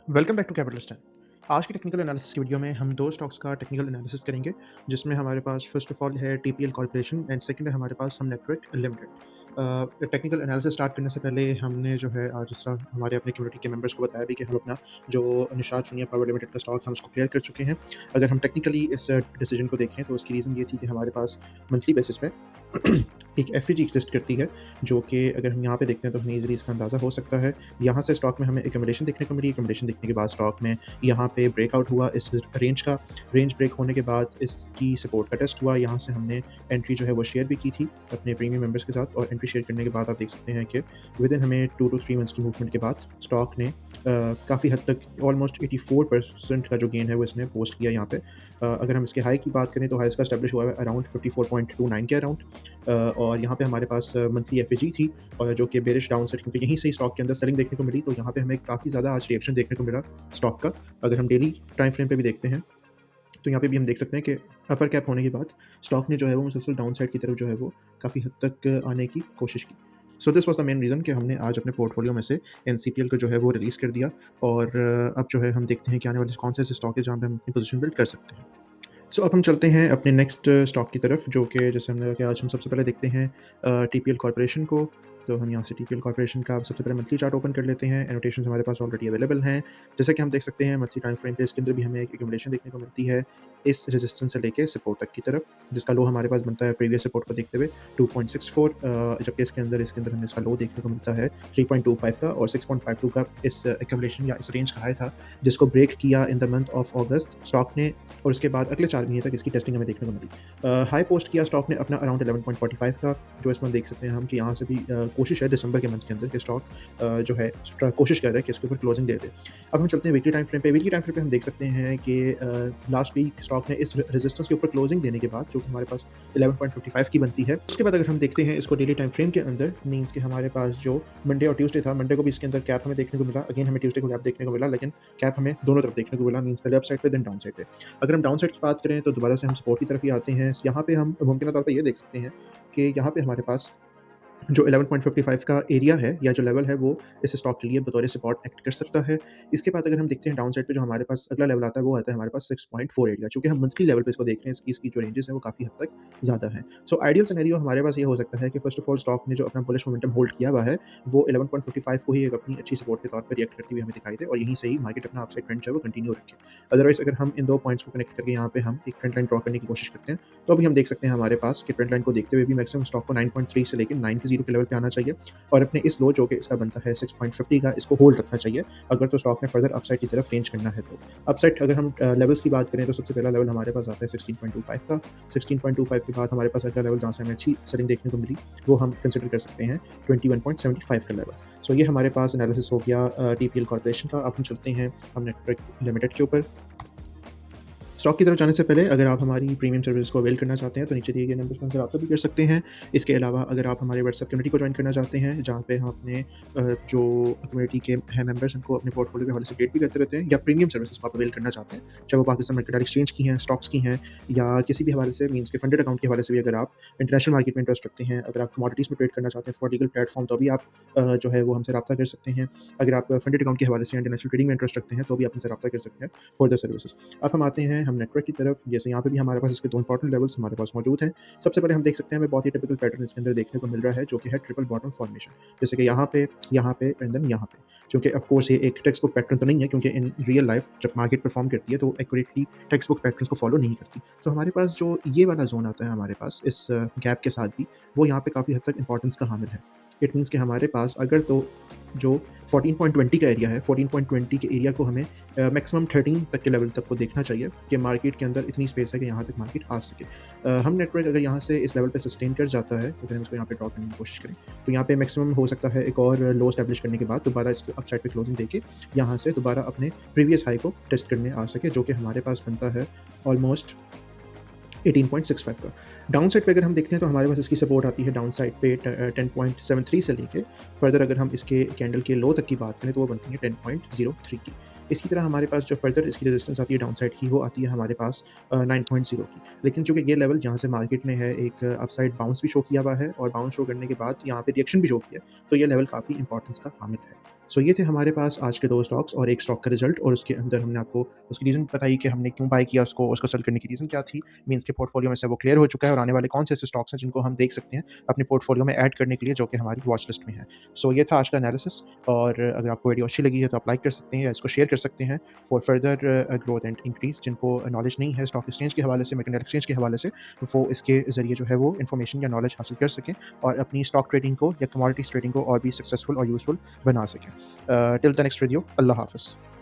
Welcome back to capital Stan. आज की technical analysis की वीडियो में हम दो स्टॉक्स का टेक्निकल एनालिसिस करेंगे, जिसमें हमारे पास फर्स्ट ऑफ ऑल है टीपीएल कॉर्पोरेशन एंड सेकंड है हमारे पास हम network limited. Technical analysis start करने से पहले हमने जो है आज जिस तरह हमारे अपने कम्युनिटी के मेंबर्स को बताया भी कि हम अपना जो निशात जूनियर पावर लिमिटेड का स्टॉक हम उसको क्लियर कर चुके हैं। अगर हम टेक्निकली इस डिसीजन को देखें तो उसकी रीज़न ये थी कि हमारे पास मंथली बेसिस पे एक एफईजी एग्जिस्ट करती है, जो कि अगर हम यहाँ पे देखते हैं तो हमें ईज़िली इसका अंदाज़ा हो सकता है। यहाँ से स्टॉक में हमें एकम्युलेशन देखने को मिली, एकम्युलेशन देखने के बाद स्टॉक में यहाँ पे ब्रेकआउट हुआ इस रेंज का। रेंज ब्रेक होने के बाद इसकी सपोर्ट का टेस्ट हुआ। यहाँ से हमने एंट्री जो है वो शेयर भी की थी अपने प्रीमियम मेंबर्स के साथ, और एंट्री शेयर करने के बाद आप देख सकते हैं कि विदिन हमें 2 टू 3 मंथ्स की मूवमेंट के बाद स्टॉक ने काफ़ी हद तक ऑलमोस्ट 84% का जो गेन है वो इसने पोस्ट किया यहाँ पे। अगर हम इसके हाई की बात करें तो हाई इसका एस्टेब्लिश हुआ है अराउंड 54.29 के अराउंड, और यहाँ पे हमारे पास मंथली एफएजी थी, और जो कि बेरिश डाउन साइड, क्योंकि यहीं से ही स्टॉक के अंदर सेलिंग देखने को मिली, तो यहाँ पे हमें काफ़ी ज़्यादा आज रिएक्शन देखने को मिला स्टॉक का। अगर हम डेली टाइम फ्रेम पे भी देखते हैं तो यहाँ पे भी हम देख सकते हैं कि अपर कैप होने के बाद स्टॉक ने जो है वो मुसलसल डाउन साइड की तरफ जो है वो काफ़ी हद तक आने की कोशिश की। So this was the main reason कि हमने आज अपने पोर्टफोलियो में से एनसीपीएल को जो है वो रिलीज़ कर दिया, और अब जो है हम देखते हैं कि आने वाले कौन से ऐसे स्टॉक है जहाँ पे हम अपनी पोजीशन बिल्ड कर सकते हैं। सो अब हम चलते हैं अपने नेक्स्ट स्टॉक की तरफ, जो कि जैसे हमने कहा कि आज हम सबसे पहले देखते हैं टीपीएल कॉर्पोरेशन को। तो हम यहाँ से टीपीएल कॉर्पोरेशन का सबसे पहले मंथली चार्ट ओपन कर लेते हैं। एनोटेशंस हमारे पास ऑलरेडी अवेलेबल हैं। जैसे कि हम देख सकते हैं मंथली टाइम फ्रेम पे इसके अंदर भी हमें एक एक्यूमुलेशन देखने को मिलती है इस रेजिस्टेंस से लेके सपोर्ट तक की तरफ, जिसका लो हमारे पास बनता है प्रीवियस सपोर्ट को देखते हुए 2.64, जबकि इसके अंदर हमें इसका लो देखने को मिलता है 3.25 का, और 6.52 का इस एक्यूमुलेशन या इस रेंज का हाई था, जिसको ब्रेक किया in the month of August stock ने, और उसके बाद अगले 4 महीने तक इसकी टेस्टिंग हमें देखने को मिली। हाई पोस्ट किया स्टॉक ने अपना अराउंड 11.45 का, जो इसमें देख सकते हैं हम कि यहाँ से भी कोशिश है दिसंबर के मंथ के अंदर कि स्टॉक जो है कोशिश कर रहा है कि इसके ऊपर क्लोजिंग दे दे। अब हम चलते हैं वीकली टाइम फ्रेम पे। वीकली टाइम फ्रेम पे हम देख सकते हैं कि लास्ट वीक स्टॉक ने इस रेजिस्टेंस के ऊपर क्लोजिंग देने के बाद, जो कि हमारे पास 11.55 की बनती है, उसके बाद अगर हम देखते हैं इसको डेली टाइम फ्रेम के अंदर, मीन्स कि हमारे पास जो मंडे और ट्यूसडे था, मंडे को भी इसके अंदर कैप हमें देखने को मिला, अगेन हमें ट्यूसडे को कैप देखने को मिला, लेकिन कैप हमें दोनों तरफ देखने को मिला, मीन्स पहले अप साइड पे देन डाउन साइड पे। अगर हम डाउन साइड की बात करें तो दोबारा से हम सपोर्ट की तरफ ही आते हैं। यहाँ पे हम मुमकिन तौर पे ये देख सकते हैं कि यहाँ पे हमारे पास जो 11.55 का एरिया है या जो लेवल है वो इस स्टॉक के लिए बतौर सपोर्ट एक्ट कर सकता है। इसके बाद अगर हम देखते हैं डाउन साइड पे जो हमारे पास अगला लेवल आता है वो आता है हमारे पास 6.4 एरिया, चूँकि हम मंथली लेवल पे इसको देख रहे हैं, इसकी जो रेंजेस है वो काफ़ी हद तक ज़्यादा है। सो आइडियल सिनेरियो हमारे पास ये हो सकता है कि फर्स्ट ऑफ ऑल स्टॉक ने जो अपना बुलिश मोमेंटम होल्ड किया हुआ है वो 11.55 को ही एक अपनी अच्छी सपोर्ट के तौर पर रिएक्ट करती हुई हमें दिखाई दे, और यहीं से ही मार्केट अपना अपसाइड ट्रेंड जो है वो कंटिन्यू रखे। अदरवाइज़ अगर हम इन 2 पॉइंट्स को कनेक्ट करके यहाँ पे हम एक ट्रेंड लाइन ड्रॉ करने की कोशिश करते हैं, तो अभी हम देख सकते हैं हमारे पास कि ट्रेंड लाइन को देखते हुए भी मैक्सिमम स्टॉक को 9.3 से लेके 9 के 0 के लेवल पे आना चाहिए, और अपने इस लो जो कि इसका बनता है 6.50 का, इसको होल्ड रखना चाहिए अगर तो स्टॉक ने फर्दर अपसाइड की तरफ रेंज करना है तो। अपसाइड अगर हम लेवल्स की बात करें तो सबसे पहला लेवल हमारे पास आता है 16.25 का। 16.25 के बाद हमारे पास अगला लेवल जहाँ से हमें अच्छी सेलिंग देखने को मिली वो हम कंसिडर कर सकते हैं 21.75 का लेवल। सो ये हमारे पास एनालिसिस हो गया टीपीएल कॉर्पोरेशन का। अब हम चलते हैं हम नेटवर्क लिमिटेड के ऊपर। स्टॉक की तरफ जाने से पहले अगर आप हमारी प्रीमियम सर्विस को अवेल करना चाहते हैं तो नीचे दिए गए नंबर पर हमसे रब्ता भी कर सकते हैं। इसके अलावा अगर आप हमारे व्हाट्सएप कम्युनिटी को ज्वाइन करना चाहते हैं, जहाँ पे हम अपने जो कम्युनिटी के हैं मेंबर्स उनको अपने पोर्टफोलियो के हवाले से अपडेट भी करते रहते हैं, या प्रीमियम सर्विसेज को आप अवेल करना चाहते हैं, चाहे वो पाकिस्तान मर्केंटाइल एक्सचेंज की हैं, स्टॉक्स की हैं, या किसी भी हवाले से, मीन्स के फंडेड अकाउंट के हवाले से भी अगर आप इंटरनेशनल मार्केट में इंटरेस्ट रखते हैं, अगर आप कमोडिटीज़ में ट्रेड करना चाहते हैं तो लीगल प्लेटफॉर्म तो भी आप जो है वो हमसे रब्ता कर सकते हैं। अगर आप फंडेड अकाउंट के हवाले से इंटरनेशनल ट्रेडिंग में इंटरेस्ट रखते हैं तो भी आप हमसे रब्ता कर सकते हैं फॉर द सर्विसेज। अब हम आते हैं हम नेटवर्क की तरफ। जैसे यहाँ पे भी हमारे पास इसके 2 इंपॉर्टेंट लेवल्स हमारे पास मौजूद हैं। सबसे पहले हम देख सकते हैं हमें बहुत ही टिपिकल पैटर्न इसके अंदर देखने को मिल रहा है, जो कि है ट्रिपल बॉटम फॉर्मेशन। जैसे कि यहाँ पे एंड देन यहाँ पे। चूँकि ऑफ कोर्स ये एक टेक्स्ट बुक पैटर्न तो नहीं है, क्योंकि इन रियल लाइफ जब मार्केट परफॉर्म करती है तो एक्यूरेटली टेक्स्ट बुक पैटर्न्स को फॉलो नहीं करती। तो हमारे पास जो ये वाला ज़ोन आता है हमारे पास इस गैप के साथ भी, वो यहाँ पे काफ़ी हद तक इंपॉर्टेंस का हामिल है। इट मीन्स कि हमारे पास अगर तो जो 14.20 का एरिया है, 14.20 के एरिया को हमें मैक्सिमम 13 तक के लेवल तक को देखना चाहिए कि मार्केट के अंदर इतनी स्पेस है कि यहाँ तक मार्केट आ सके। हम नेटवर्क अगर यहाँ से इस लेवल पे सस्टेन कर जाता है, अगर हम इसको यहाँ पे ड्रॉ करने की कोशिश करें, तो यहाँ पे मैक्सिमम हो सकता है एक और लो एस्टैब्लिश करने के बाद दोबारा इसको अपसाइड पे क्लोजिंग देके यहाँ से दोबारा अपने प्रीवियस हाई को टेस्ट करने आ सके, जो कि हमारे पास बनता है ऑलमोस्ट 18.65 का। डाउन साइड पे अगर हम देखते हैं तो हमारे पास इसकी सपोर्ट आती है डाउन साइड पे 10.73 से लेके फर्दर अगर हम इसके कैंडल के लो तक की बात करें तो वो बनती है 10.03 की। इसी तरह हमारे पास जो फर्दर इसकी रेजिस्टेंस आती है डाउन साइड की, वो आती है हमारे पास 9.0 की। लेकिन चूँकि ये लेवल जहाँ से मार्केट ने है एक अपसाइड बाउंस भी शो किया हुआ है, और बाउंस शो करने के बाद यहाँ पे रिएक्शन भी शो किया, तो ये लेवल काफ़ी इंपॉर्टेंस का हामिल है। सो ये थे हमारे पास आज के 2 स्टॉक्स और 1 स्टॉक का रिज़ल्ट और उसके अंदर हमने आपको उसकी रीज़न बताई कि हमने क्यों बाय किया उसको, उसको सेल करने की रीज़न क्या थी। मीन्स के पोर्टफोलियो में से वो क्लियर हो चुका है और आने वाले कौन से ऐसे स्टॉक्स हैं जिनको हम देख सकते हैं अपने पोर्टफोलियो में ऐड करने के लिए जो कि हमारी वॉच लिस्ट में है। सो ये था आज का एनालिसिस और अगर आपको वीडियो अच्छी लगी है तो आप लाइक कर सकते हैं या इसको शेयर कर सकते हैं for further growth and increase. जिनको नॉलेज नहीं है स्टॉक एक्सचेंज के हवाले से, मैकेनिकल एक्सचेंज के हवाले से, वो इसके ज़रिए जो है वो इन्फॉर्मेशन या नॉलेज हासिल कर सकें और अपनी स्टॉक ट्रेडिंग को या कमोडिटीज़ ट्रेडिंग को और भी सक्सेसफुल और यूज़फुल बना सकें। टिल द नेक्स्ट वीडियो, अल्लाह हाफ़िज़।